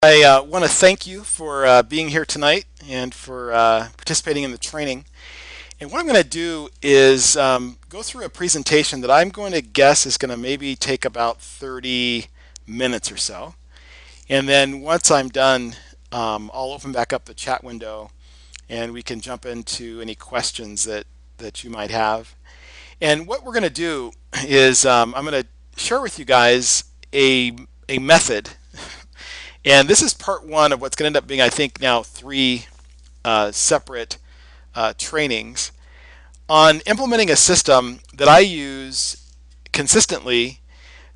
I want to thank you for being here tonight and for participating in the training. And what I'm going to do is go through a presentation that I'm going to guess is going to maybe take about 30 minutes or so. And then once I'm done, I'll open back up the chat window and we can jump into any questions that you might have. And what we're going to do is I'm going to share with you guys a method. And this is part one of what's going to end up being, I think, now three separate trainings on implementing a system that I use consistently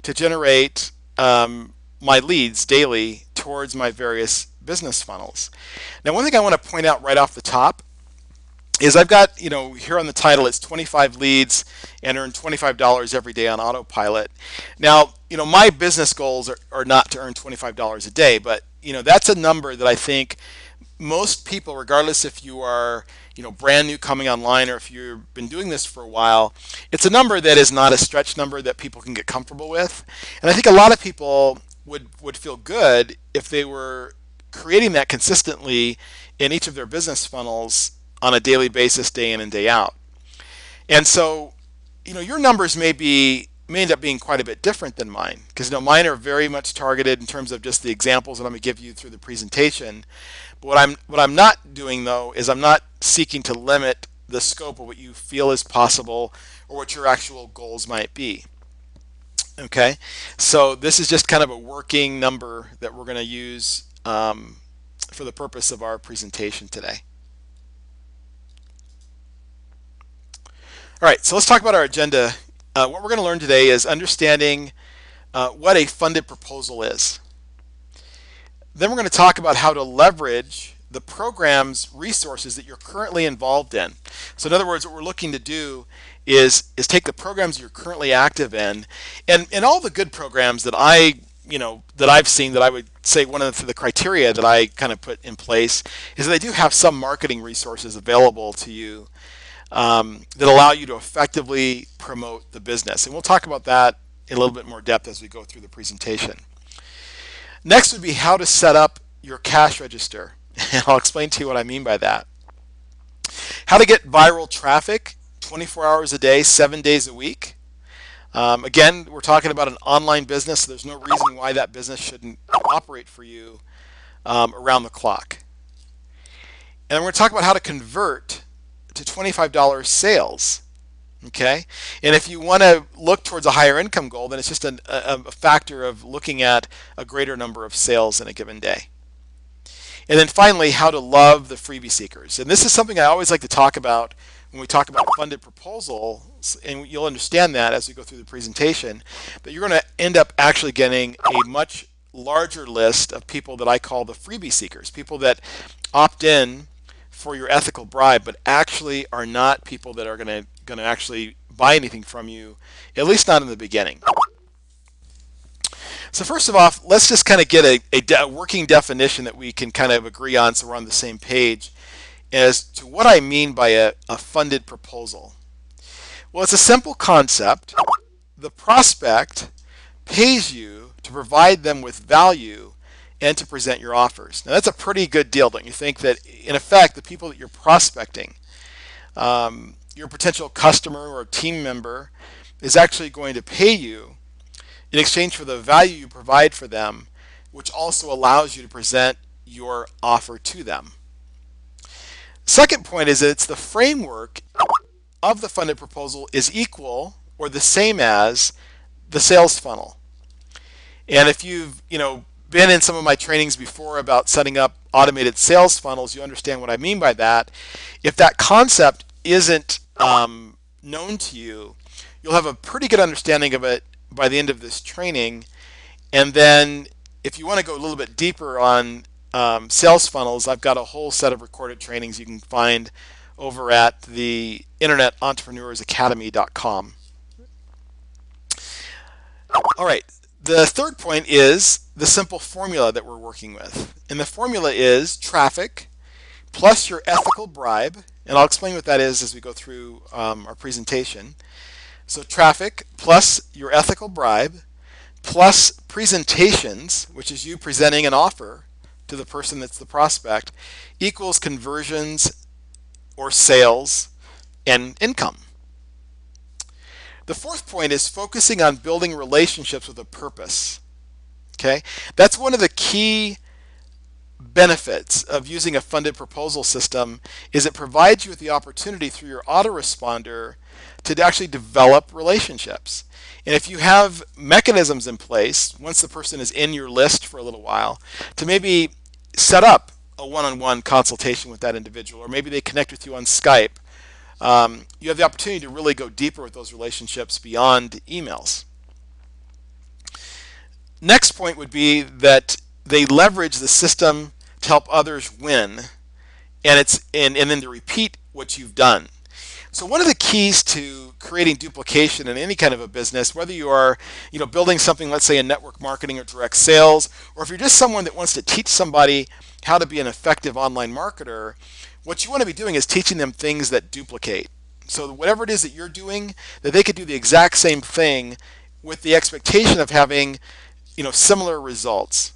to generate my leads daily towards my various business funnels. Now, one thing I want to point out right off the top is I've got, here on the title, it's 25 leads and earn $25 every day on autopilot. Now, my business goals are not to earn $25 a day, but, that's a number that I think most people, regardless if you are, brand new coming online or if you've been doing this for a while, it's a number that is not a stretch number that people can get comfortable with. And I think a lot of people would feel good if they were creating that consistently in each of their business funnels on a daily basis, day in and day out. And so, your numbers may end up being quite a bit different than mine, because mine are very much targeted in terms of just the examples that I'm going to give you through the presentation. But what I'm not doing though is I'm not seeking to limit the scope of what you feel is possible or what your actual goals might be. Okay, so this is just kind of a working number that we're going to use for the purpose of our presentation today. All right, so let's talk about our agenda. What we're going to learn today is understanding what a funded proposal is. Then we're going to talk about how to leverage the program's resources that you're currently involved in. So in other words, what we're looking to do is take the programs you're currently active in, and all the good programs that I've seen, that I would say one of the criteria that I kind of put in place is that they do have some marketing resources available to you that allow you to effectively promote the business. And we'll talk about that in a little bit more depth as we go through the presentation. Next would be how to set up your cash register. And I'll explain to you what I mean by that. How to get viral traffic 24 hours a day, 7 days a week. Again, we're talking about an online business, so there's no reason why that business shouldn't operate for you around the clock. And we're going to talk about how to convert to $25 sales. Okay, and if you want to look towards a higher income goal, then it's just a factor of looking at a greater number of sales in a given day. And then finally, how to love the freebie seekers. And this is something I always like to talk about when we talk about funded proposals, and you'll understand that as we go through the presentation, that you're going to end up actually getting a much larger list of people that I call the freebie seekers, people that opt in for your ethical bribe, but actually are not people that are going to actually buy anything from you, at least not in the beginning. So first of all, let's just kind of get a working definition that we can kind of agree on so we're on the same page as to what I mean by a funded proposal. Well, it's a simple concept. The prospect pays you to provide them with value and to present your offers. Now that's a pretty good deal, don't you think? That in effect, the people that you're prospecting, your potential customer or team member, is actually going to pay you in exchange for the value you provide for them, which also allows you to present your offer to them. Second point is that it's the framework of the funded proposal is equal or the same as the sales funnel. And if you've been in some of my trainings before about setting up automated sales funnels, you understand what I mean by that. If that concept isn't known to you, you'll have a pretty good understanding of it by the end of this training. And then if you want to go a little bit deeper on sales funnels, I've got a whole set of recorded trainings you can find over at the internetentrepreneursacademy.com. All right. The third point is the simple formula that we're working with. And the formula is traffic plus your ethical bribe. And I'll explain what that is as we go through our presentation. So traffic plus your ethical bribe plus presentations, which is you presenting an offer to the person that's the prospect equals conversions or sales and income. The fourth point is focusing on building relationships with a purpose. Okay, that's one of the key benefits of using a funded proposal system is it provides you with the opportunity through your autoresponder to actually develop relationships. And if you have mechanisms in place, once the person is in your list for a little while, to maybe set up a one-on-one consultation with that individual, or maybe they connect with you on Skype, you have the opportunity to really go deeper with those relationships beyond emails. Next point would be that they leverage the system to help others win, and then to repeat what you've done. So one of the keys to creating duplication in any kind of a business, whether you are building something, let's say in network marketing or direct sales, or if you're just someone that wants to teach somebody how to be an effective online marketer, what you want to be doing is teaching them things that duplicate. So whatever it is that you're doing, that they could do the exact same thing with the expectation of having similar results.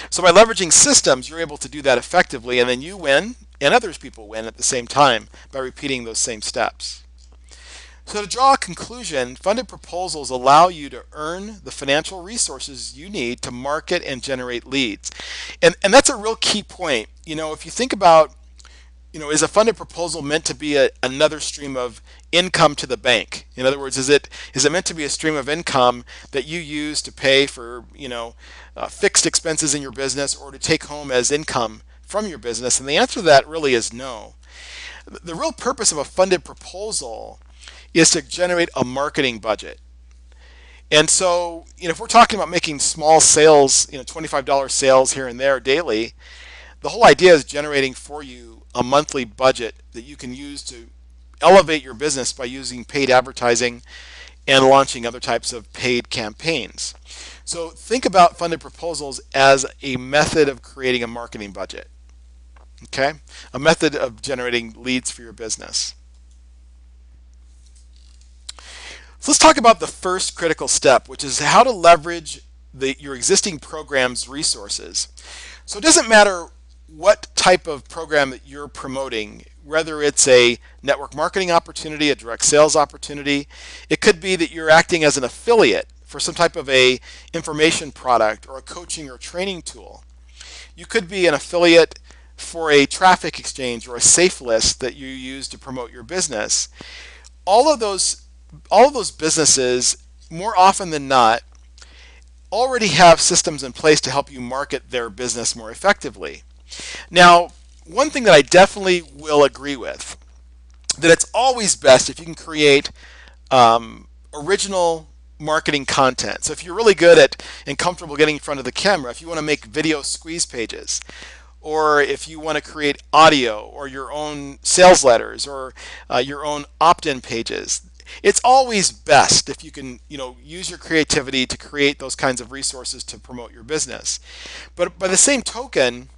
So by leveraging systems, you're able to do that effectively, and then you win and others people win at the same time by repeating those same steps. So to draw a conclusion, funded proposals allow you to earn the financial resources you need to market and generate leads. And that's a real key point. If you think about, is a funded proposal meant to be another stream of income to the bank? In other words, is it meant to be a stream of income that you use to pay for fixed expenses in your business, or to take home as income from your business? And the answer to that really is no. The real purpose of a funded proposal is to generate a marketing budget. And so, if we're talking about making small sales, $25 sales here and there daily, the whole idea is generating for you a monthly budget that you can use to elevate your business by using paid advertising and launching other types of paid campaigns. So think about funded proposals as a method of creating a marketing budget. Okay? A method of generating leads for your business. So let's talk about the first critical step, which is how to leverage your existing program's resources. So it doesn't matter what type of program that you're promoting, whether it's a network marketing opportunity, a direct sales opportunity. It could be that you're acting as an affiliate for some type of a information product or a coaching or training tool. You could be an affiliate for a traffic exchange or a safe list that you use to promote your business. All of those businesses, more often than not, already have systems in place to help you market their business more effectively. Now, one thing that I definitely will agree with, that it's always best if you can create original marketing content. So if you're really good at and comfortable getting in front of the camera, if you want to make video squeeze pages, or if you want to create audio or your own sales letters or your own opt-in pages, it's always best if you can use your creativity to create those kinds of resources to promote your business. But by the same token,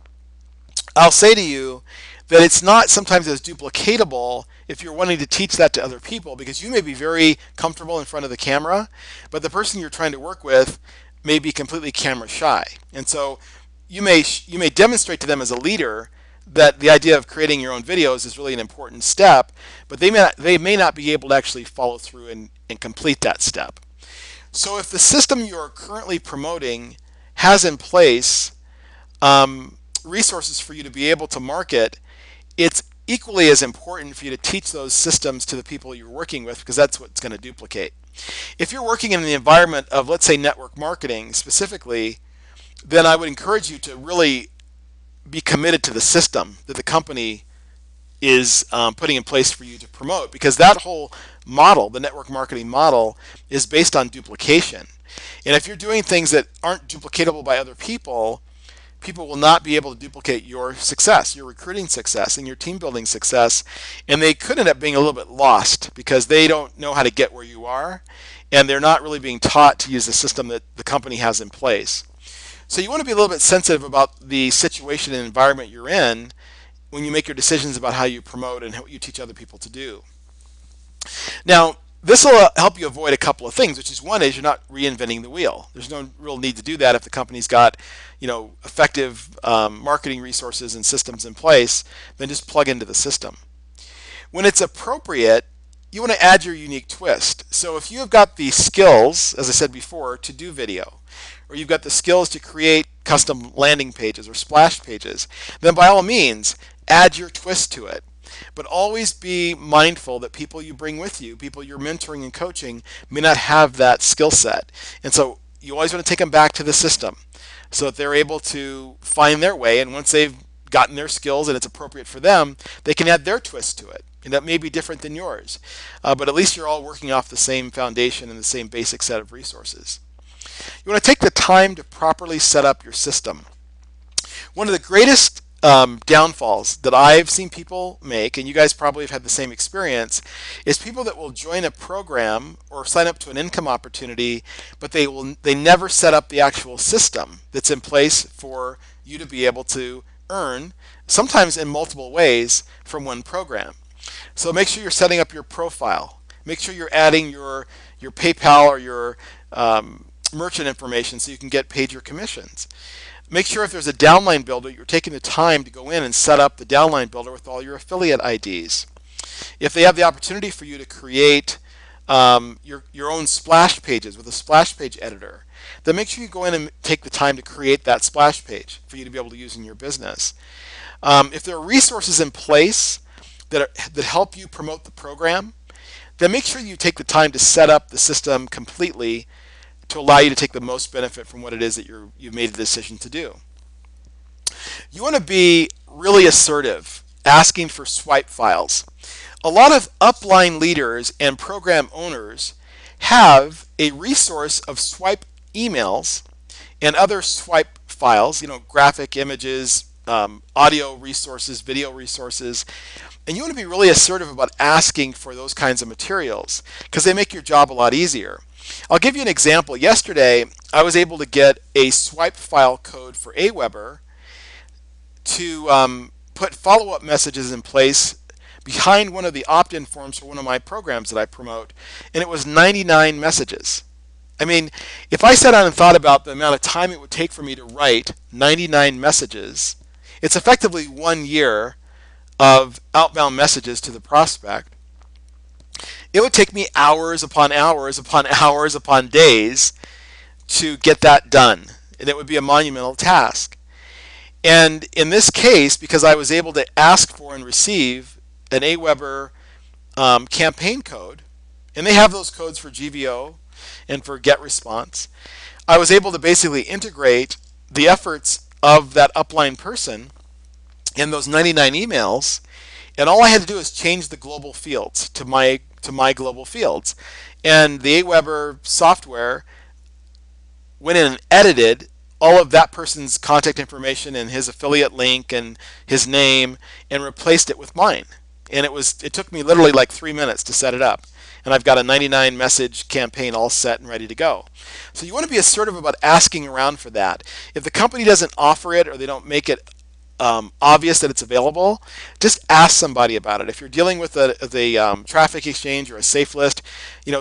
I'll say to you that it's not sometimes as duplicatable if you're wanting to teach that to other people, because you may be very comfortable in front of the camera, but the person you're trying to work with may be completely camera shy. And so you may demonstrate to them as a leader that the idea of creating your own videos is really an important step, but they may not be able to actually follow through and complete that step. So if the system you're currently promoting has in place resources for you to be able to market, it's equally as important for you to teach those systems to the people you're working with, because that's what's going to duplicate. If you're working in the environment of, let's say, network marketing specifically, then I would encourage you to really be committed to the system that the company is putting in place for you to promote, because that whole model, the network marketing model, is based on duplication. And if you're doing things that aren't duplicatable by other people, people will not be able to duplicate your success, your recruiting success, and your team building success, and they could end up being a little bit lost because they don't know how to get where you are, and they're not really being taught to use the system that the company has in place. So you want to be a little bit sensitive about the situation and environment you're in when you make your decisions about how you promote and what you teach other people to do. Now, This will help you avoid a couple of things, which is one is you're not reinventing the wheel. There's no real need to do that if the company's got, effective marketing resources and systems in place. Then just plug into the system. When it's appropriate, you want to add your unique twist. So if you have got the skills, as I said before, to do video, or you've got the skills to create custom landing pages or splash pages, then by all means, add your twist to it. But always be mindful that people you bring with you, people you're mentoring and coaching, may not have that skill set. And so you always want to take them back to the system so that they're able to find their way. And once they've gotten their skills and it's appropriate for them, they can add their twist to it. And that may be different than yours. But at least you're all working off the same foundation and the same basic set of resources. You want to take the time to properly set up your system. One of the greatest downfalls that I've seen people make, and you guys probably have had the same experience, is people that will join a program or sign up to an income opportunity, but they never set up the actual system that's in place for you to be able to earn, sometimes in multiple ways, from one program. So make sure you're setting up your profile. Make sure you're adding your PayPal or your merchant information so you can get paid your commissions. Make sure if there's a downline builder, you're taking the time to go in and set up the downline builder with all your affiliate IDs. If they have the opportunity for you to create your own splash pages with a splash page editor, then make sure you go in and take the time to create that splash page for you to be able to use in your business. If there are resources in place that help you promote the program, then make sure you take the time to set up the system completely to allow you to take the most benefit from what it is that you've made a decision to do. You want to be really assertive, asking for swipe files. A lot of upline leaders and program owners have a resource of swipe emails and other swipe files, graphic images, audio resources, video resources, and you want to be really assertive about asking for those kinds of materials because they make your job a lot easier. I'll give you an example. Yesterday, I was able to get a swipe file code for Aweber to put follow-up messages in place behind one of the opt-in forms for one of my programs that I promote, and it was 99 messages. I mean, if I sat down and thought about the amount of time it would take for me to write 99 messages, it's effectively 1 year of outbound messages to the prospect. It would take me hours upon hours upon hours upon days to get that done, and it would be a monumental task. And in this case, because I was able to ask for and receive an Aweber campaign code, and they have those codes for GVO and for GetResponse, I was able to basically integrate the efforts of that upline person in those 99 emails, and all I had to do is change the global fields to my global fields. And the Aweber software went in and edited all of that person's contact information and his affiliate link and his name and replaced it with mine. And it took me literally like 3 minutes to set it up. And I've got a 99 message campaign all set and ready to go. So you want to be assertive about asking around for that. If the company doesn't offer it or they don't make it obvious that it's available, just ask somebody about it. If you're dealing with a traffic exchange or a safe list,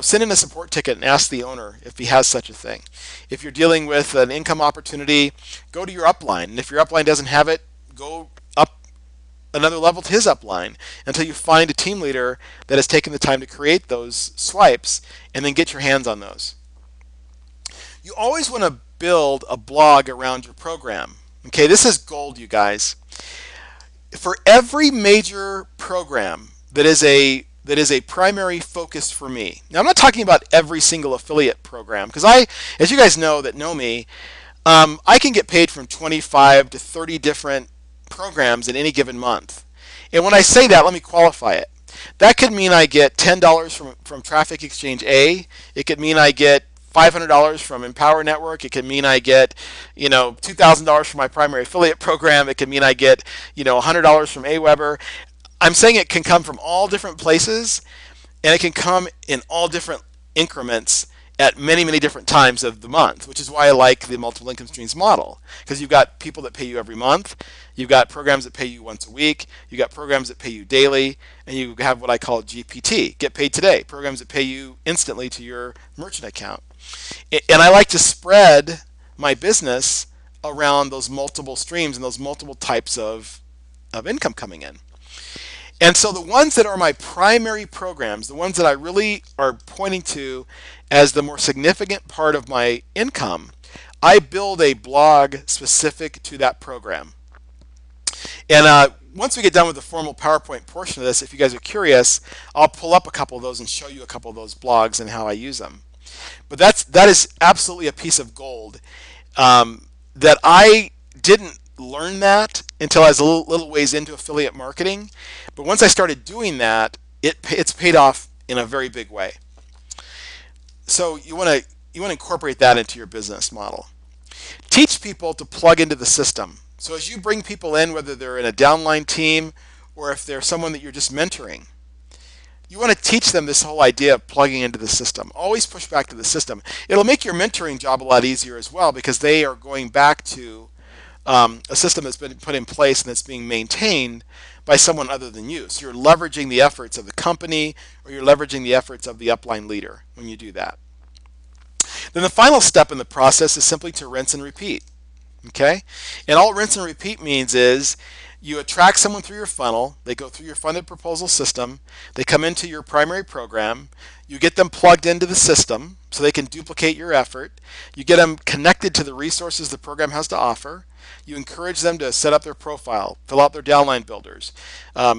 send in a support ticket and ask the owner if he has such a thing. If you're dealing with an income opportunity, go to your upline. And if your upline doesn't have it, go up another level to his upline until you find a team leader that has taken the time to create those swipes and then get your hands on those. You always want to build a blog around your program. Okay, this is gold, you guys. For every major program that is a primary focus for me. Now, I'm not talking about every single affiliate program because as you guys know that know me, I can get paid from 25 to 30 different programs in any given month. And when I say that, let me qualify it. That could mean I get $10 from Traffic Exchange A. It could mean I get $500 from Empower Network. It could mean I get, $2,000 from my primary affiliate program. It could mean I get, $100 from Aweber. I'm saying it can come from all different places, and it can come in all different increments, at many, many different times of the month, which is why I like the multiple income streams model, because you've got people that pay you every month, you've got programs that pay you once a week, you've got programs that pay you daily, and you have what I call GPT, get paid today, programs that pay you instantly to your merchant account. And I like to spread my business around those multiple streams and those multiple types of income coming in. And so the ones that are my primary programs, the ones that I really are pointing to as the more significant part of my income, I build a blog specific to that program. And once we get done with the formal PowerPoint portion of this, if you guys are curious, I'll pull up a couple of those and show you a couple of those blogs and how I use them. But that is absolutely a piece of gold that I didn't learn that until I was a little ways into affiliate marketing. But once I started doing that, it's paid off in a very big way. So you want to incorporate that into your business model. Teach people to plug into the system. So as you bring people in, whether they're in a downline team or if they're someone that you're just mentoring, you want to teach them this whole idea of plugging into the system. Always push back to the system. It'll make your mentoring job a lot easier as well, because they are going back to a system that's been put in place and that's being maintained by someone other than you. So you're leveraging the efforts of the company, or you're leveraging the efforts of the upline leader when you do that. Then the final step in the process is simply to rinse and repeat. Okay? And all rinse and repeat means is you attract someone through your funnel, they go through your funded proposal system, they come into your primary program, you get them plugged into the system so they can duplicate your effort, you get them connected to the resources the program has to offer, you encourage them to set up their profile, fill out their downline builders,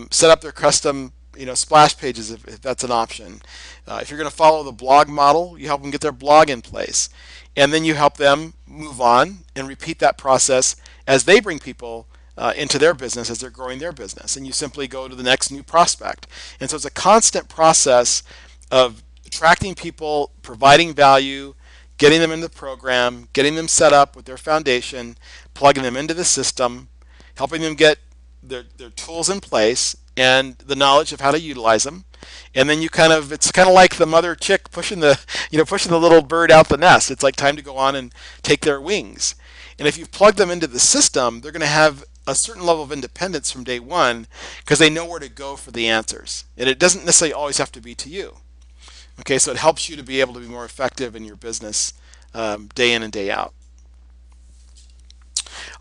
set up their custom splash pages if that's an option. If you're going to follow the blog model, you help them get their blog in place. And then you help them move on and repeat that process as they bring people into their business, as they're growing their business. And you simply go to the next new prospect. And so it's a constant process of attracting people, providing value, getting them in the program, getting them set up with their foundation, plugging them into the system, helping them get their tools in place and the knowledge of how to utilize them. And then it's kind of like the mother chick pushing the little bird out the nest. It's like time to go on and take their wings. And if you plug them into the system, they're going to have a certain level of independence from day one, because they know where to go for the answers. And it doesn't necessarily always have to be to you. Okay, so it helps you to be able to be more effective in your business day in and day out.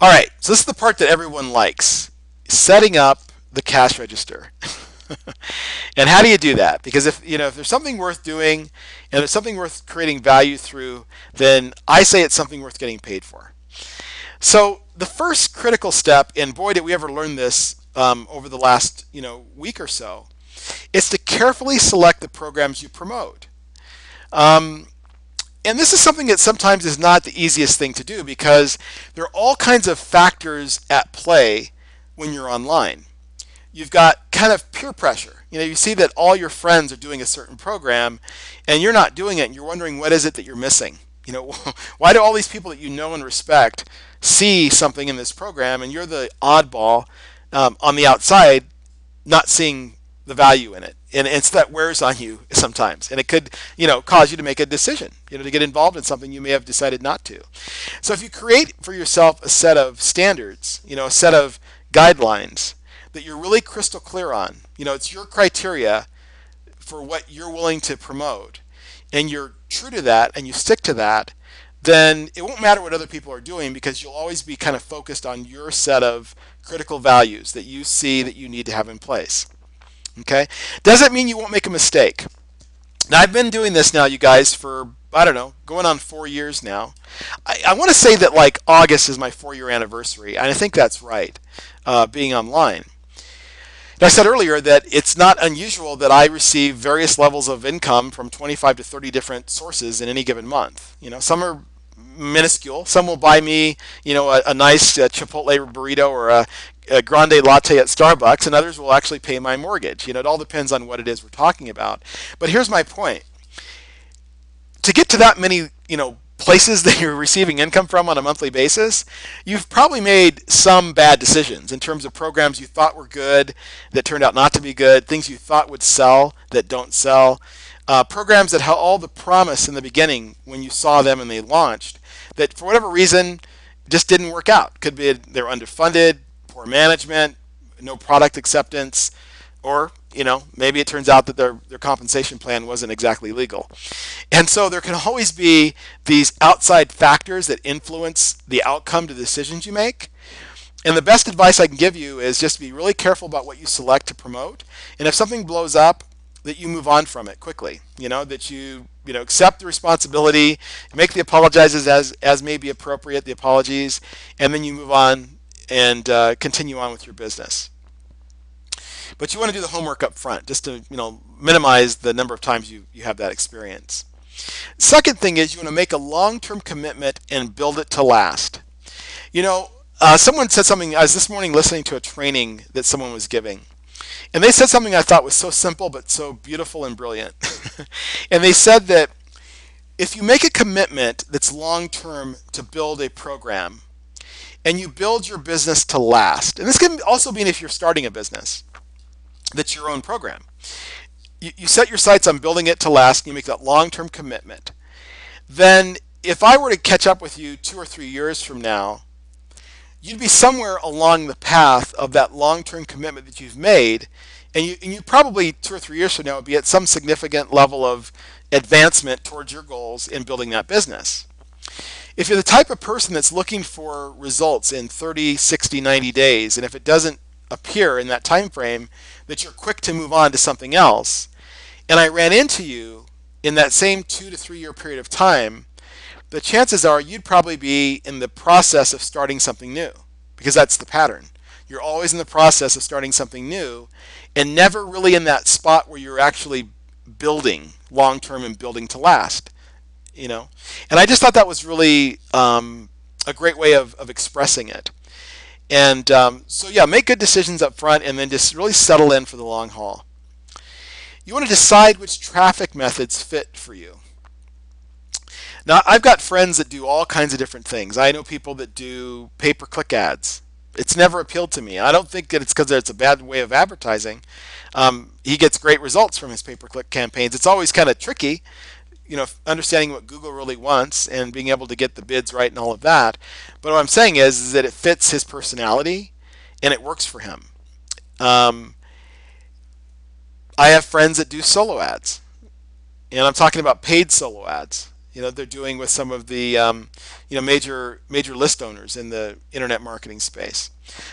All right, so this is the part that everyone likes, setting up the cash register. And how do you do that? Because if there's something worth doing and there's something worth creating value through, then I say it's something worth getting paid for. So the first critical step, and boy did we ever learn this over the last week or so, is to carefully select the programs you promote. And this is something that sometimes is not the easiest thing to do, because there are all kinds of factors at play when you're online. You've got kind of peer pressure. You see that all your friends are doing a certain program and you're not doing it, and you're wondering what is it that you're missing. Why do all these people that you know and respect see something in this program and you're the oddball on the outside not seeing the value in it? And it's that wears on you sometimes, and it could cause you to make a decision to get involved in something you may have decided not to. So if you create for yourself a set of standards, a set of guidelines that you're really crystal clear on, it's your criteria for what you're willing to promote, and you're true to that and you stick to that, then it won't matter what other people are doing, because you'll always be kind of focused on your set of critical values that you see that you need to have in place. Okay? Doesn't mean you won't make a mistake. Now, I've been doing this now, you guys, for, I don't know, going on 4 years now. I want to say that like August is my 4-year anniversary, and I think that's right, being online. And I said earlier that it's not unusual that I receive various levels of income from 25 to 30 different sources in any given month. Some are minuscule. Some will buy me, a nice Chipotle burrito or a grande latte at Starbucks, and others will actually pay my mortgage. It all depends on what it is we're talking about. But here's my point. To get to that many, places that you're receiving income from on a monthly basis, you've probably made some bad decisions in terms of programs you thought were good that turned out not to be good, things you thought would sell that don't sell. programs that had all the promise in the beginning when you saw them and they launched, that for whatever reason just didn't work out. Could be they're underfunded, poor management, no product acceptance, or maybe it turns out that their compensation plan wasn't exactly legal. And so there can always be these outside factors that influence the outcome to the decisions you make. And the best advice I can give you is just be really careful about what you select to promote. And if something blows up, that you move on from it quickly. That you accept the responsibility, make the apologizes as may be appropriate, the apologies, and then you move on and continue on with your business. But you want to do the homework up front, just to minimize the number of times you have that experience. Second thing is, you want to make a long-term commitment and build it to last. Someone said something. I was this morning listening to a training that someone was giving, and they said something I thought was so simple but so beautiful and brilliant. And they said that if you make a commitment that's long-term to build a program, and you build your business to last, and this can also mean if you're starting a business that's your own program, you set your sights on building it to last, and you make that long-term commitment, then if I were to catch up with you 2 or 3 years from now, you'd be somewhere along the path of that long-term commitment that you've made, and you probably 2 or 3 years from now would be at some significant level of advancement towards your goals in building that business. If you're the type of person that's looking for results in 30, 60, 90 days, and if it doesn't appear in that time frame, that you're quick to move on to something else, and I ran into you in that same 2 to 3 year period of time, the chances are you'd probably be in the process of starting something new, because that's the pattern. You're always in the process of starting something new and never really in that spot where you're actually building long-term and building to last. And I just thought that was really a great way of expressing it. And so yeah, make good decisions up front and then just really settle in for the long haul. You want to decide which traffic methods fit for you. Now, I've got friends that do all kinds of different things. I know people that do pay-per-click ads. It's never appealed to me. I don't think that it's because it's a bad way of advertising. He gets great results from his pay-per-click campaigns. It's always kind of tricky, understanding what Google really wants and being able to get the bids right and all of that. But what I'm saying is that it fits his personality and it works for him. I have friends that do solo ads, and I'm talking about paid solo ads. They're doing with some of the major list owners in the internet marketing space.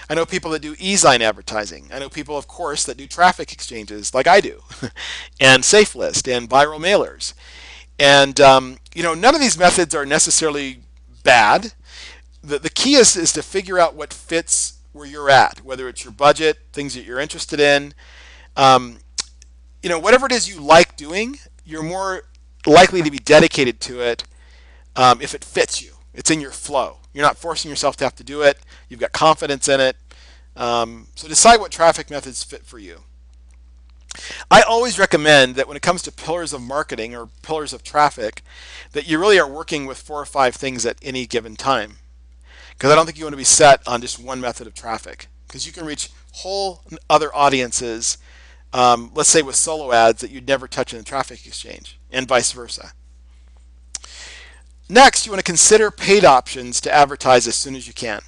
I know people that do e-sign advertising. I know people, of course, that do traffic exchanges like I do, and SafeList and viral mailers. And none of these methods are necessarily bad. The key is to figure out what fits where you're at, whether it's your budget, things that you're interested in. Whatever it is you like doing, you're more likely to be dedicated to it if it fits you. It's in your flow. You're not forcing yourself to have to do it. You've got confidence in it. So decide what traffic methods fit for you. I always recommend that when it comes to pillars of marketing or pillars of traffic, that you really are working with 4 or 5 things at any given time. Because I don't think you want to be set on just one method of traffic. Because you can reach whole other audiences, let's say with solo ads, that you'd never touch in a traffic exchange, and vice versa. Next, you want to consider paid options to advertise as soon as you can.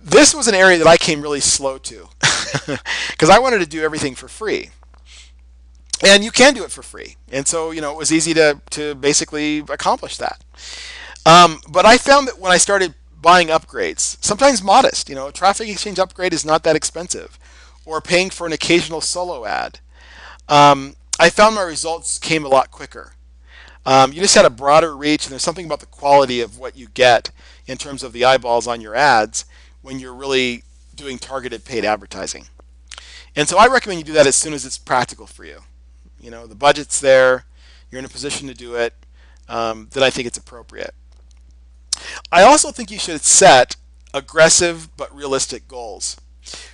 This was an area that I came really slow to because I wanted to do everything for free. And you can do it for free. And so, it was easy to basically accomplish that. But I found that when I started buying upgrades, sometimes modest, a traffic exchange upgrade is not that expensive, or paying for an occasional solo ad, I found my results came a lot quicker. You just had a broader reach, and there's something about the quality of what you get in terms of the eyeballs on your ads when you're really doing targeted paid advertising. And so I recommend you do that as soon as it's practical for you. The budget's there, you're in a position to do it, that I think it's appropriate. I also think you should set aggressive but realistic goals.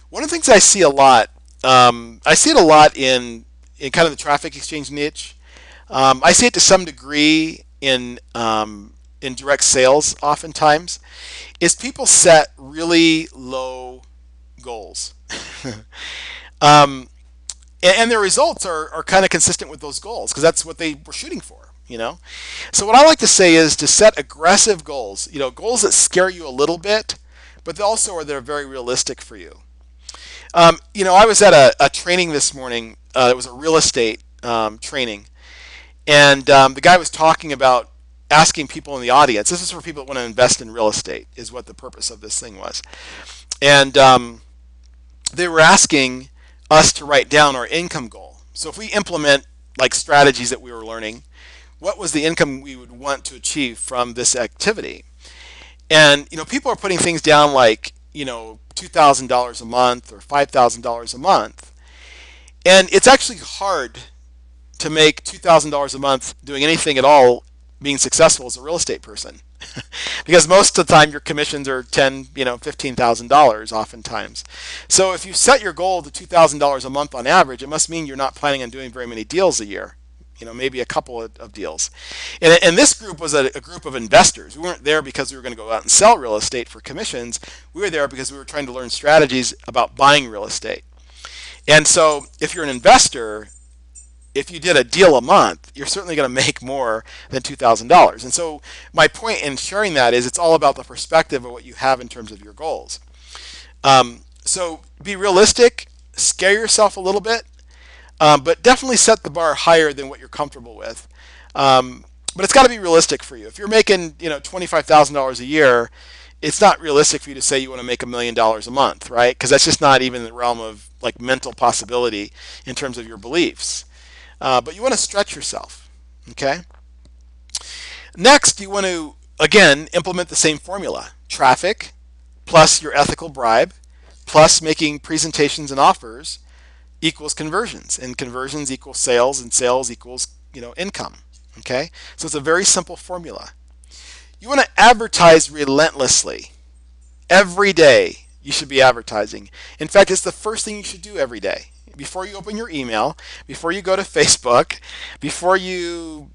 One of the things I see a lot, I see it a lot in kind of the traffic exchange niche. I see it to some degree in direct sales oftentimes, is people set really low goals. and their results are kind of consistent with those goals because that's what they were shooting for, you know. So what I like to say is to set aggressive goals, you know, goals that scare you a little bit, but also are that are very realistic for you. You know, I was at a training this morning. It was a real estate training, and the guy was talking about asking people in the audience. This is for people that want to invest in real estate, is what the purpose of this thing was. And they were asking us to write down our income goal. So if we implement like strategies that we were learning, what was the income we would want to achieve from this activity? And you know, people are putting things down like, you know, $2,000 a month or $5,000 a month. And it's actually hard to make $2,000 a month doing anything at all being successful as a real estate person. Because most of the time your commissions are $10,000, you know, $15,000 oftentimes. So if you set your goal to $2,000 a month on average, it must mean you're not planning on doing very many deals a year. You know, maybe a couple of deals. And this group was a group of investors. We weren't there because we were going to go out and sell real estate for commissions. We were there because we were trying to learn strategies about buying real estate. And so if you're an investor, if you did a deal a month, you're certainly going to make more than $2,000. And so my point in sharing that is it's all about the perspective of what you have in terms of your goals. So be realistic, scare yourself a little bit, but definitely set the bar higher than what you're comfortable with. But it's got to be realistic for you. If you're making, you know, $25,000 a year, it's not realistic for you to say you want to make $1 million a month, right? Because that's just not even the realm of like mental possibility in terms of your beliefs. But you want to stretch yourself, okay? Next, you want to, again, implement the same formula. Traffic plus your ethical bribe plus making presentations and offers equals conversions, and conversions equals sales, and sales equals, you know, income, okay? So it's a very simple formula. You want to advertise relentlessly. Every day you should be advertising. In fact, it's the first thing you should do every day. Before you open your email, before you go to Facebook, before you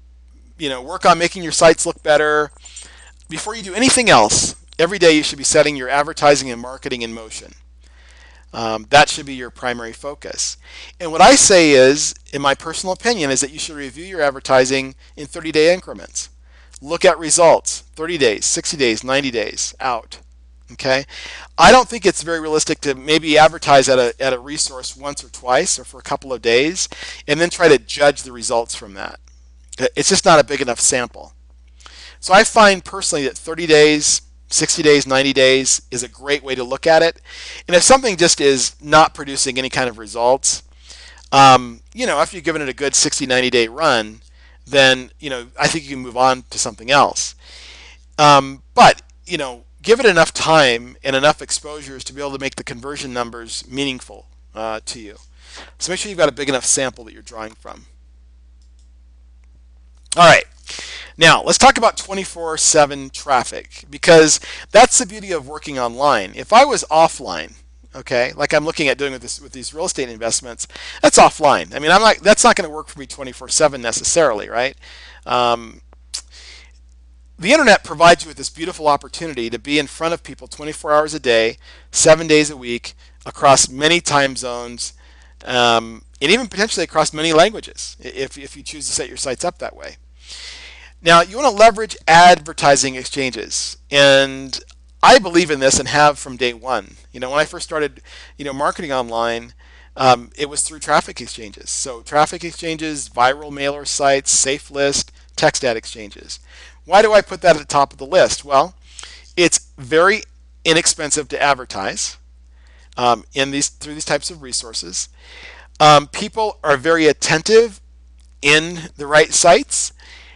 know, work on making your sites look better, before you do anything else, every day you should be setting your advertising and marketing in motion. That should be your primary focus. And what I say is, in my personal opinion, is that you should review your advertising in 30-day increments. Look at results, 30 days, 60 days, 90 days out. Okay, I don't think it's very realistic to maybe advertise at a resource once or twice or for a couple of days and then try to judge the results from that. It's just not a big enough sample. So I find personally that 30 days, 60 days, 90 days is a great way to look at it. And if something just is not producing any kind of results, you know, after you've given it a good 60, 90-day run, then, you know, I think you can move on to something else. But, you know, give it enough time and enough exposures to be able to make the conversion numbers meaningful to you. So make sure you've got a big enough sample that you're drawing from. All right. Now, let's talk about 24/7 traffic, because that's the beauty of working online. If I was offline, okay, like I'm looking at doing with these real estate investments, that's offline. I mean, that's not going to work for me 24/7 necessarily, right? The internet provides you with this beautiful opportunity to be in front of people 24 hours a day, 7 days a week, across many time zones, and even potentially across many languages, if you choose to set your sites up that way. Now, you want to leverage advertising exchanges, and I believe in this and have from day one. You know, when I first started, you know, marketing online, it was through traffic exchanges. So traffic exchanges, viral mailer sites, safe list, text ad exchanges. Why do I put that at the top of the list? Well, it's very inexpensive to advertise through these types of resources. People are very attentive in the right sites.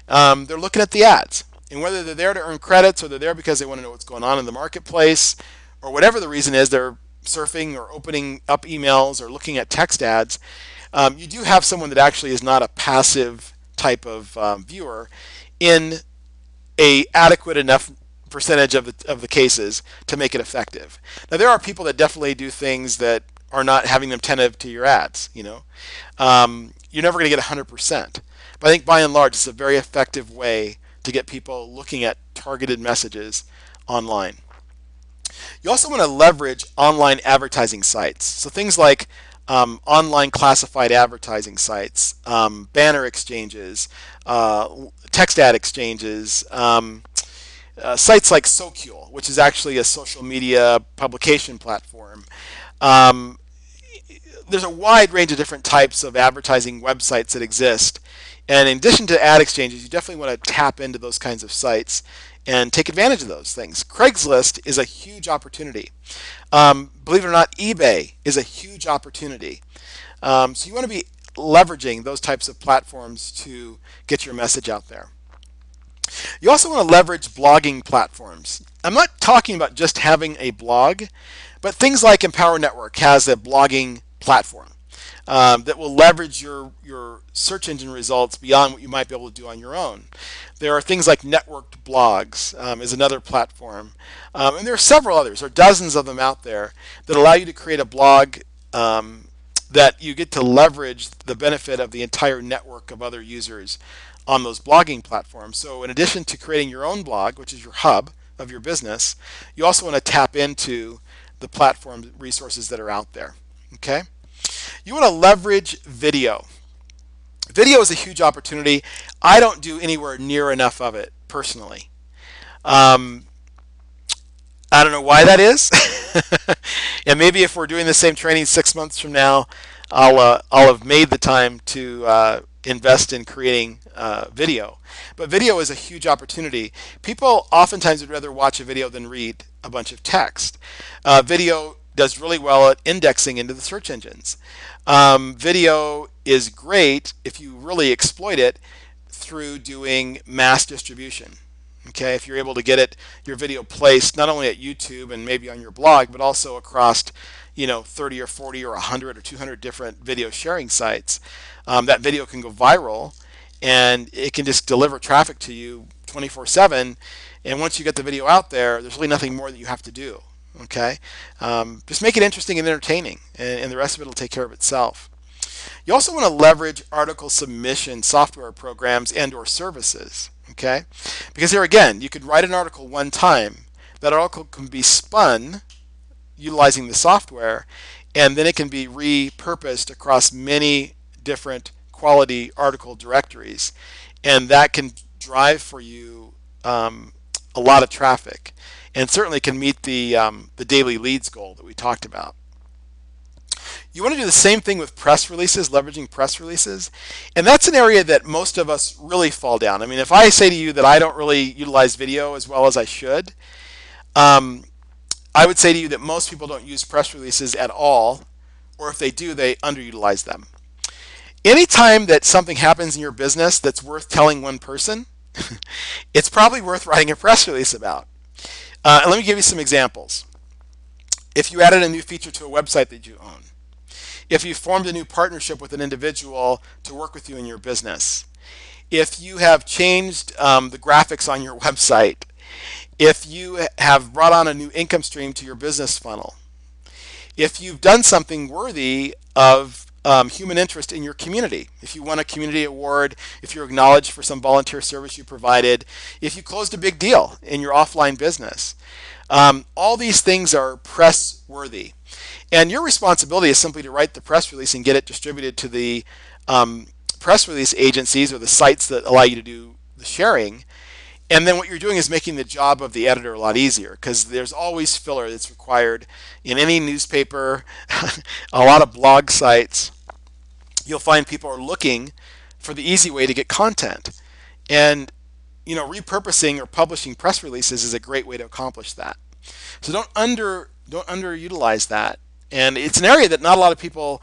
They're looking at the ads, and whether they're there to earn credits or they're there because they want to know what's going on in the marketplace, or whatever the reason is, they're surfing or opening up emails or looking at text ads. You do have someone that actually is not a passive type of viewer in a adequate enough percentage of the cases to make it effective. Now, there are people that definitely do things that are not having them attentive to your ads. You know, you're never going to get 100%, but I think by and large it's a very effective way to get people looking at targeted messages online. You also want to leverage online advertising sites, so things like online classified advertising sites, banner exchanges, text ad exchanges, sites like Socule, which is actually a social media publication platform. Um, there's a wide range of different types of advertising websites that exist. And in addition to ad exchanges, you definitely want to tap into those kinds of sites and take advantage of those things. Craigslist is a huge opportunity. Believe it or not, eBay is a huge opportunity. So you want to be leveraging those types of platforms to get your message out there. You also want to leverage blogging platforms. I'm not talking about just having a blog, but things like Empower Network has a blogging platform that will leverage your search engine results beyond what you might be able to do on your own. There are things like Networked Blogs is another platform. And there are several others, or dozens of them out there, that allow you to create a blog that you get to leverage the benefit of the entire network of other users on those blogging platforms. So in addition to creating your own blog, which is your hub of your business, you also want to tap into the platform resources that are out there. Okay? You want to leverage video. Video is a huge opportunity. I don't do anywhere near enough of it personally. I don't know why that is. And maybe if we're doing the same training 6 months from now, I'll have made the time to invest in creating video. But video is a huge opportunity. People oftentimes would rather watch a video than read a bunch of text. Video does really well at indexing into the search engines. Video is great if you really exploit it through doing mass distribution. Okay, if you're able to get your video placed not only at YouTube and maybe on your blog, but also across 30 or 40 or 100 or 200 different video sharing sites, that video can go viral and it can just deliver traffic to you 24/7. And once you get the video out there, there's really nothing more that you have to do. Okay, just make it interesting and entertaining, and the rest of it will take care of itself. You also want to leverage article submission software programs and/or services. Okay, because here again, you could write an article one time. That article can be spun utilizing the software, and then it can be repurposed across many different quality article directories, and that can drive for you a lot of traffic, and certainly can meet the daily leads goal that we talked about. You want to do the same thing with press releases, leveraging press releases, and that's an area that most of us really fall down. I mean, if I say to you that I don't really utilize video as well as I should, I would say to you that most people don't use press releases at all, or if they do, they underutilize them. Anytime that something happens in your business that's worth telling one person, it's probably worth writing a press release about. And let me give you some examples. If you added a new feature to a website that you own, if you formed a new partnership with an individual to work with you in your business, if you have changed the graphics on your website, if you have brought on a new income stream to your business funnel, if you've done something worthy of human interest in your community, if you won a community award, if you're acknowledged for some volunteer service you provided, if you closed a big deal in your offline business, all these things are press worthy. And your responsibility is simply to write the press release and get it distributed to the press release agencies or the sites that allow you to do the sharing. And then what you're doing is making the job of the editor a lot easier, because there's always filler that's required in any newspaper, a lot of blog sites. You'll find people are looking for the easy way to get content. And repurposing or publishing press releases is a great way to accomplish that. So don't underutilize that. And it's an area that not a lot of people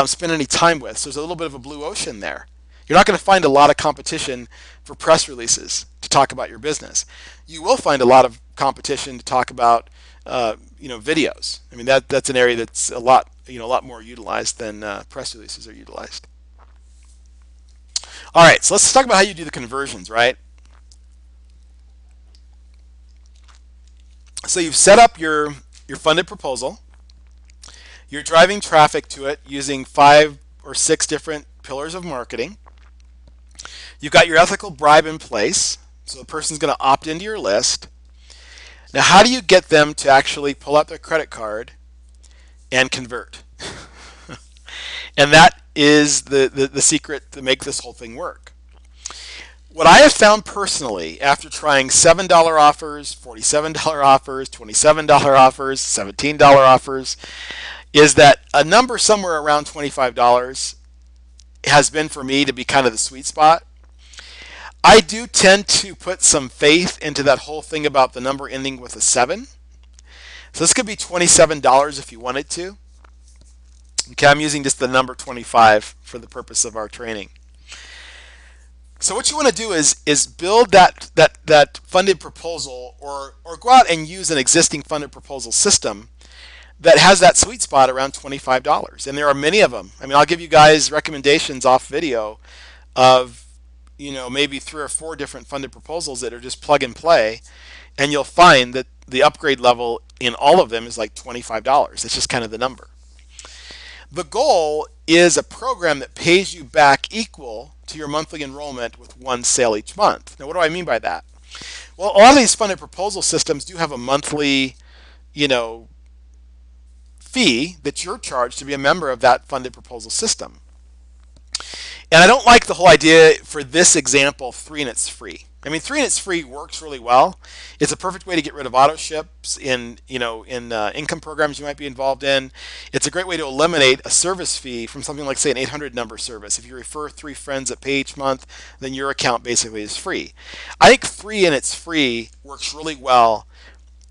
spend any time with. So there's a little bit of a blue ocean there. You're not going to find a lot of competition for press releases to talk about your business. You will find a lot of competition to talk about videos. I mean, that's an area that's a lot more utilized than press releases are utilized. All right, so let's talk about how you do the conversions, right? So you've set up your funded proposal. You're driving traffic to it using 5 or 6 different pillars of marketing. You've got your ethical bribe in place, so the person's going to opt into your list. Now, how do you get them to actually pull out their credit card and convert? And that is the secret to make this whole thing work. What I have found personally after trying $7 offers, $47 offers, $27 offers, $17 offers is that a number somewhere around $25 has been for me to be kind of the sweet spot. I do tend to put some faith into that whole thing about the number ending with a 7. So this could be $27 if you wanted to. Okay, I'm using just the number 25 for the purpose of our training. So what you want to do is build that funded proposal or go out and use an existing funded proposal system that has that sweet spot around $25. And there are many of them. I mean, I'll give you guys recommendations off video of, maybe 3 or 4 different funded proposals that are just plug and play, and you'll find that the upgrade level in all of them is like $25. It's just kind of the number. The goal is a program that pays you back equal to your monthly enrollment with 1 sale each month. Now, what do I mean by that? Well, a lot of these funded proposal systems do have a monthly, fee that you're charged to be a member of that funded proposal system. And I don't like the whole idea for this example, 3 and it's free. I mean, 3 and it's free works really well. It's a perfect way to get rid of auto ships in income programs you might be involved in. It's a great way to eliminate a service fee from something like, say, an 800 number service. If you refer 3 friends that pay each month, then your account basically is free. I think 3 and it's free works really well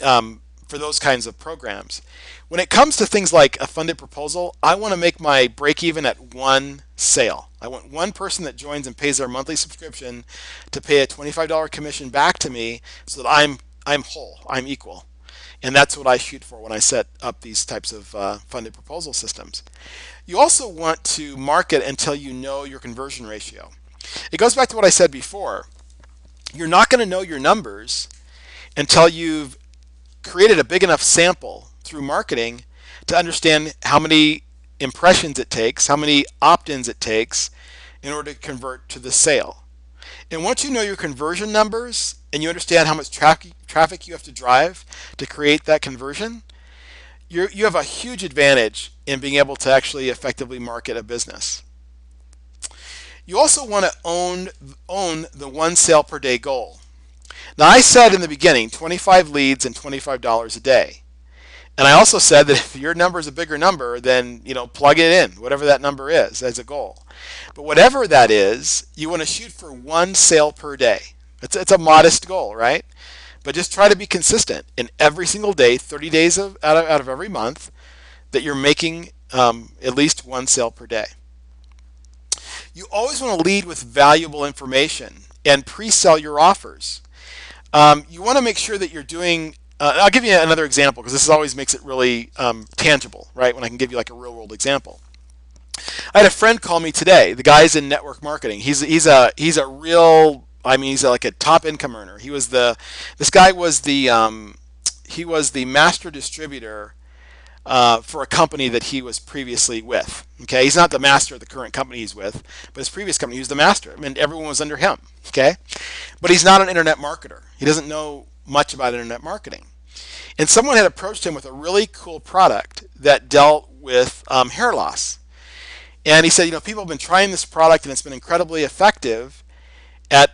for those kinds of programs. When it comes to things like a funded proposal, I want to make my break even at 1 sale. I want 1 person that joins and pays their monthly subscription to pay a $25 commission back to me so that I'm whole, I'm equal. And that's what I shoot for when I set up these types of funded proposal systems. You also want to market until you know your conversion ratio. It goes back to what I said before. You're not going to know your numbers until you've created a big enough sample through marketing to understand how many impressions it takes, how many opt-ins it takes in order to convert to the sale. And once you know your conversion numbers and you understand how much traffic you have to drive to create that conversion, you have a huge advantage in being able to actually effectively market a business. You also want to own the 1 sale per day goal. Now, I said in the beginning 25 leads and $25 a day. And I also said that if your number is a bigger number, then plug it in, whatever that number is, as a goal. But whatever that is, you want to shoot for 1 sale per day. It's a modest goal, right? But just try to be consistent in every single day, 30 days out of every month, that you're making at least 1 sale per day. You always want to lead with valuable information and pre-sell your offers. You want to make sure that you're doing I'll give you another example because this always makes it really tangible, right? When I can give you like a real world example. I had a friend call me today. The guy's in network marketing. He's a real, he's like a top income earner. This guy was the master distributor for a company that he was previously with. Okay, he's not the master of the current company he's with, but his previous company he was the master. I mean, everyone was under him. Okay, but he's not an internet marketer. He doesn't know much about internet marketing. And someone had approached him with a really cool product that dealt with hair loss. And he said, people have been trying this product and it's been incredibly effective at,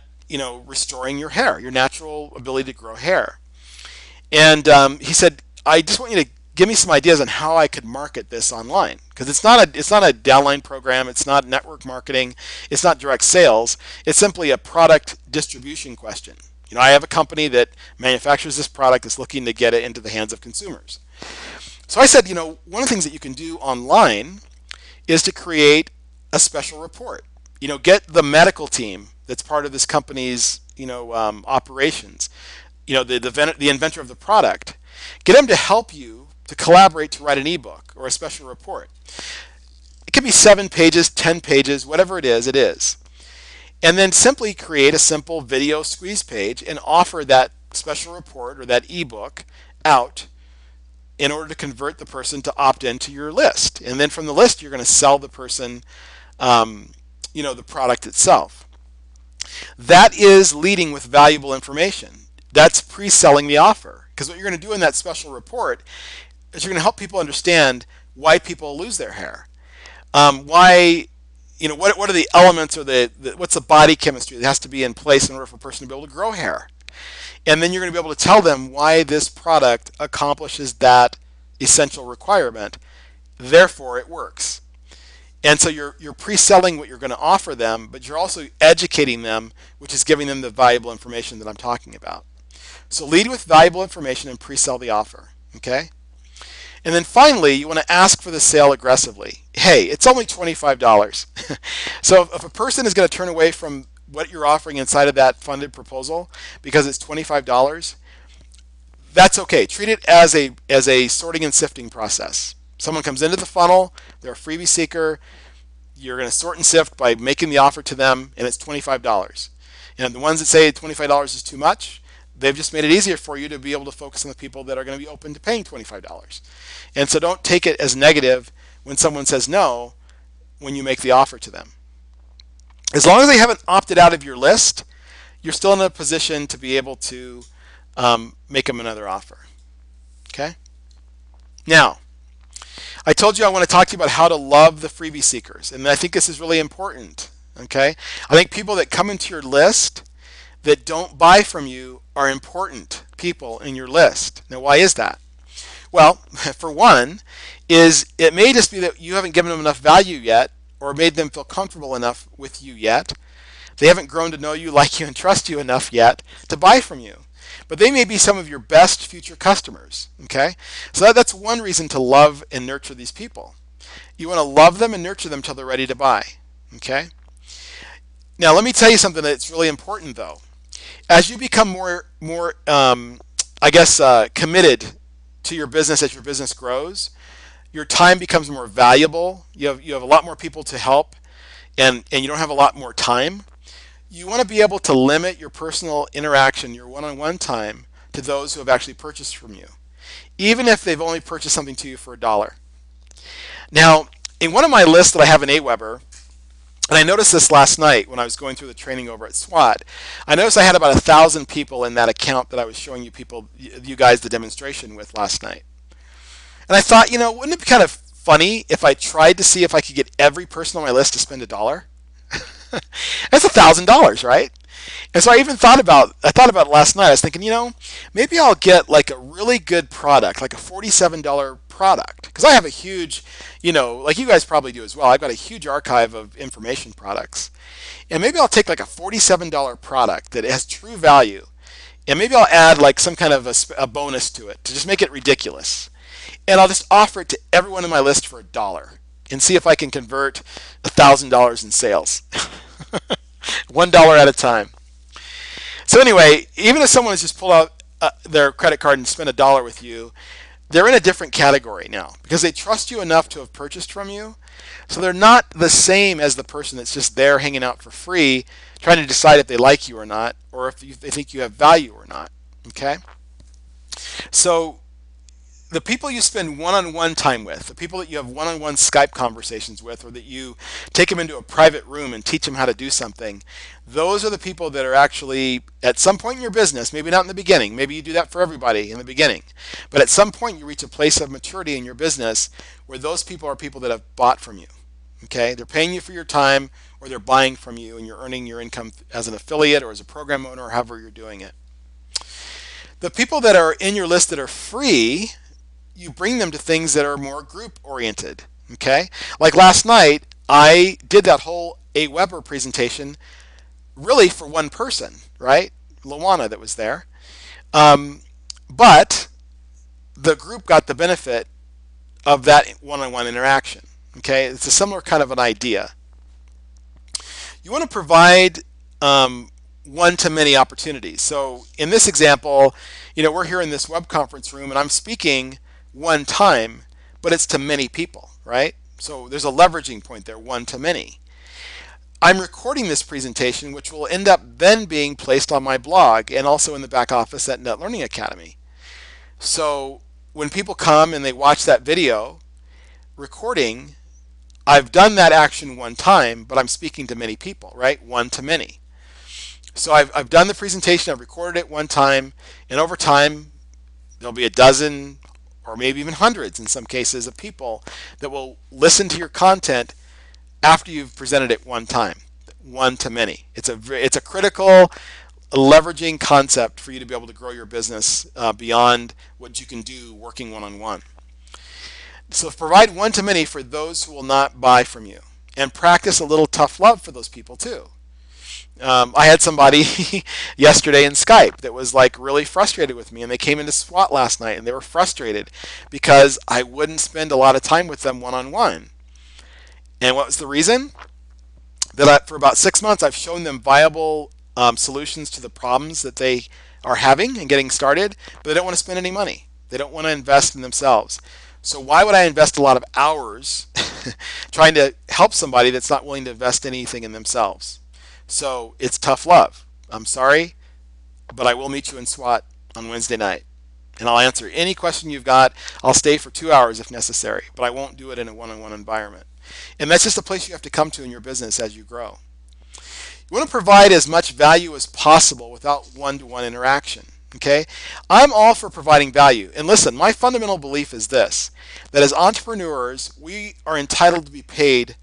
restoring your hair, your natural ability to grow hair. And he said, I just want you to give me some ideas on how I could market this online. Because it's not a downline program, it's not network marketing, it's not direct sales, it's simply a product distribution question. I have a company that manufactures this product that's looking to get it into the hands of consumers. So I said, one of the things that you can do online is to create a special report. Get the medical team that's part of this company's, operations, the inventor of the product, get them to help you to collaborate to write an ebook or a special report. It could be 7 pages, 10 pages, whatever it is, it is. And then simply create a simple video squeeze page and offer that special report or that ebook out in order to convert the person to opt into your list. And then from the list, you're going to sell the person, the product itself. That is leading with valuable information. That's pre-selling the offer. Because what you're going to do in that special report is you're going to help people understand why people lose their hair. Why, what are the elements or what's the body chemistry that has to be in place in order for a person to be able to grow hair? And then you're going to be able to tell them why this product accomplishes that essential requirement. Therefore, it works. And so you're pre-selling what you're going to offer them, but you're also educating them, which is giving them the valuable information that I'm talking about. So lead with valuable information and pre-sell the offer. Okay? And then finally, you want to ask for the sale aggressively. Hey, it's only $25. So if a person is going to turn away from what you're offering inside of that funded proposal because it's $25, that's okay. Treat it as a sorting and sifting process. Someone comes into the funnel, they're a freebie seeker, you're going to sort and sift by making the offer to them, and it's $25. And the ones that say $25 is too much, they've just made it easier for you to be able to focus on the people that are going to be open to paying $25. And so don't take it as negative when someone says no when you make the offer to them. As long as they haven't opted out of your list, you're still in a position to be able to make them another offer. Okay? Now, I told you I want to talk to you about how to love the freebie seekers, and I think this is really important. Okay? I think people that come into your list that don't buy from you are important people in your list. Now, why is that? Well, for one, it may just be that you haven't given them enough value yet, or made them feel comfortable enough with you yet. They haven't grown to know you, like you, and trust you enough yet to buy from you. But they may be some of your best future customers. Okay? So that's one reason to love and nurture these people. You want to love them and nurture them until they're ready to buy. Okay? Now, let me tell you something that's really important, though. As you become more committed to your business as your business grows, your time becomes more valuable. You have a lot more people to help, and you don't have a lot more time. You want to be able to limit your personal interaction, your one-on-one time, to those who have actually purchased from you, even if they've only purchased something to you for $1. Now, in one of my lists that I have in Aweber, and I noticed this last night when I was going through the training over at SWAT, I noticed I had about 1,000 people in that account that I was showing you guys the demonstration with last night. And I thought, wouldn't it be kind of funny if I tried to see if I could get every person on my list to spend $1? That's $1,000, right? And so I thought about it last night. I was thinking, maybe I'll get like a really good product, like a $47 product, because I have a huge, like you guys probably do as well. I've got a huge archive of information products, and maybe I'll take like a $47 product that has true value, and maybe I'll add like some kind of a bonus to it to just make it ridiculous, and I'll just offer it to everyone on my list for $1 and see if I can convert $1,000 in sales. $1 at a time. So anyway, even if someone has just pulled out their credit card and spent $1 with you, they're in a different category now because they trust you enough to have purchased from you. So they're not the same as the person that's just there hanging out for free, trying to decide if they like you or not, or if they think you have value or not. Okay? So the people you spend one-on-one time with, the people that you have one-on-one Skype conversations with, or that you take them into a private room and teach them how to do something, those are the people that are actually, at some point in your business, maybe not in the beginning, maybe you do that for everybody in the beginning, but at some point you reach a place of maturity in your business where those people are people that have bought from you. Okay? They're paying you for your time, or they're buying from you, and you're earning your income as an affiliate or as a program owner, or however you're doing it. The people that are in your list that are free, you bring them to things that are more group oriented. Okay? Like last night, I did that whole Aweber presentation really for one person, right? Luana that was there. But the group got the benefit of that one-on-one interaction. Okay? It's a similar kind of an idea. You want to provide one-to-many opportunities. So in this example, we're here in this web conference room and I'm speaking one time, but it's to many people, right? So there's a leveraging point there, one to many. I'm recording this presentation, which will end up then being placed on my blog and also in the back office at Net Learning Academy. So when people come and they watch that video recording, I've done that action one time, but I'm speaking to many people, right? One to many. So I've done the presentation, I've recorded it one time, and over time there'll be a dozen or maybe even hundreds in some cases of people that will listen to your content after you've presented it one time, one to many. It's a critical leveraging concept for you to be able to grow your business beyond what you can do working one-on-one. So provide one to many for those who will not buy from you, and practice a little tough love for those people too. I had somebody yesterday in Skype that was like really frustrated with me, and they came into SWAT last night and they were frustrated because I wouldn't spend a lot of time with them one-on-one. And what was the reason? That for about 6 months I've shown them viable solutions to the problems that they are having and getting started, but they don't want to spend any money. They don't want to invest in themselves. So why would I invest a lot of hours trying to help somebody that's not willing to invest anything in themselves? So it's tough love. I'm sorry, but I will meet you in SWAT on Wednesday night, and I'll answer any question you've got. I'll stay for 2 hours if necessary, but I won't do it in a one-on-one environment. And that's just a place you have to come to in your business as you grow. You want to provide as much value as possible without one-to-one interaction. Okay? I'm all for providing value. And listen, my fundamental belief is this, that as entrepreneurs, we are entitled to be paid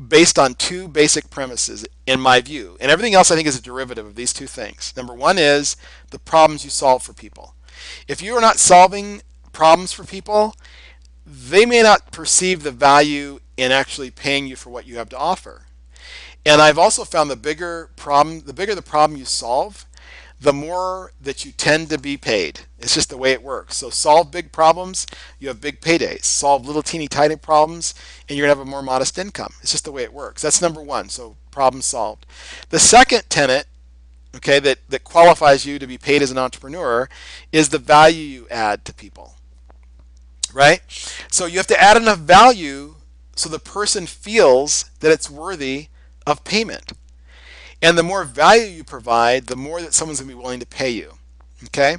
based on two basic premises, in my view. And everything else I think is a derivative of these two things. Number one is the problems you solve for people. If you are not solving problems for people, they may not perceive the value in actually paying you for what you have to offer. And I've also found the bigger the problem you solve, the more that you tend to be paid. It's just the way it works. So solve big problems, you have big paydays. Solve little teeny tiny problems, and you're going to have a more modest income. It's just the way it works. That's number one, so problem solved. The second tenet, okay, that qualifies you to be paid as an entrepreneur is the value you add to people, right? So you have to add enough value so the person feels that it's worthy of payment. And the more value you provide, the more that someone's going to be willing to pay you. Okay?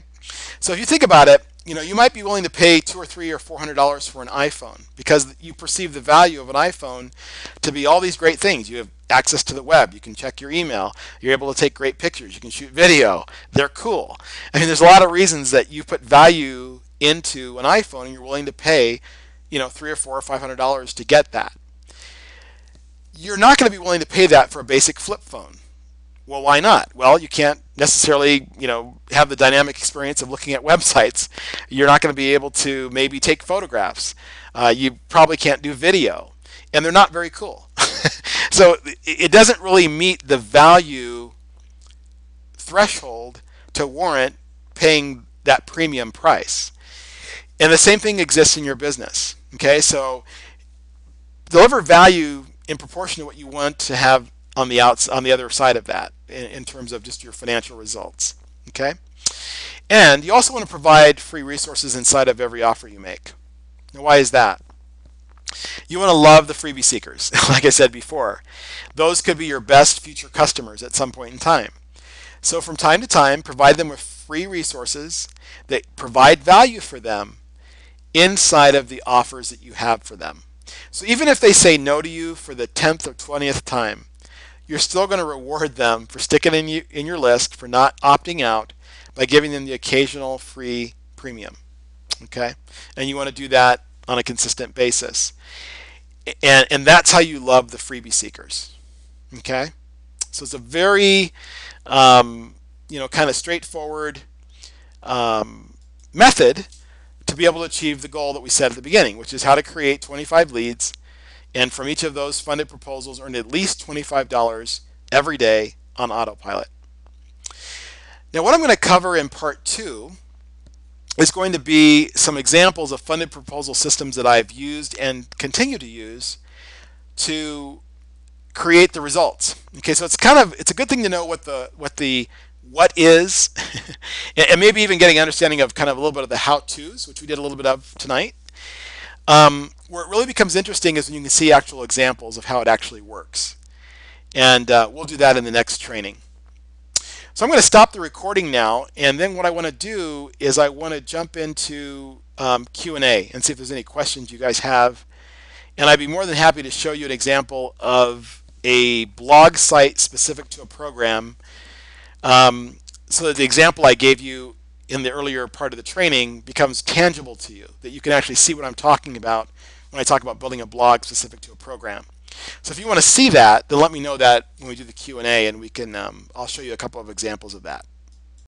So if you think about it, you might be willing to pay $200 or $300 or $400 for an iPhone because you perceive the value of an iPhone to be all these great things. You have access to the web. You can check your email. You're able to take great pictures. You can shoot video. They're cool. I mean, there's a lot of reasons that you put value into an iPhone and you're willing to pay, $300 or $400 or $500 to get that. You're not going to be willing to pay that for a basic flip phone. Well, why not? Well, you can't necessarily, have the dynamic experience of looking at websites. You're not going to be able to maybe take photographs. You probably can't do video, and they're not very cool. So it doesn't really meet the value threshold to warrant paying that premium price. And the same thing exists in your business. Okay, so deliver value in proportion to what you want to have on the other side of that in terms of just your financial results. Okay, and you also want to provide free resources inside of every offer you make. Now, why is that? You want to love the freebie seekers. Like I said before, those could be your best future customers at some point in time. So from time to time, provide them with free resources that provide value for them inside of the offers that you have for them. So even if they say no to you for the 10th or 20th time, you're still going to reward them for sticking in your list, for not opting out, by giving them the occasional free premium. Okay? And you want to do that on a consistent basis. And that's how you love the freebie seekers. Okay? So it's a very, kind of straightforward method to be able to achieve the goal that we set at the beginning, which is how to create 25 leads, and from each of those funded proposals earn at least $25 every day on autopilot. Now, what I'm going to cover in part 2 is going to be some examples of funded proposal systems that I've used and continue to use to create the results. Okay, so it's a good thing to know what is and maybe even getting an understanding of kind of a little bit of the how-tos, which we did a little bit of tonight. Where it really becomes interesting is when you can see actual examples of how it actually works. And we'll do that in the next training. So I'm going to stop the recording now, and then what I want to do is I want to jump into Q&A and see if there's any questions you guys have. And I'd be more than happy to show you an example of a blog site specific to a program, so that the example I gave you in the earlier part of the training becomes tangible to you, that you can actually see what I'm talking about when I talk about building a blog specific to a program. So if you want to see that, then let me know that when we do the Q&A, and we can I'll show you a couple of examples of that.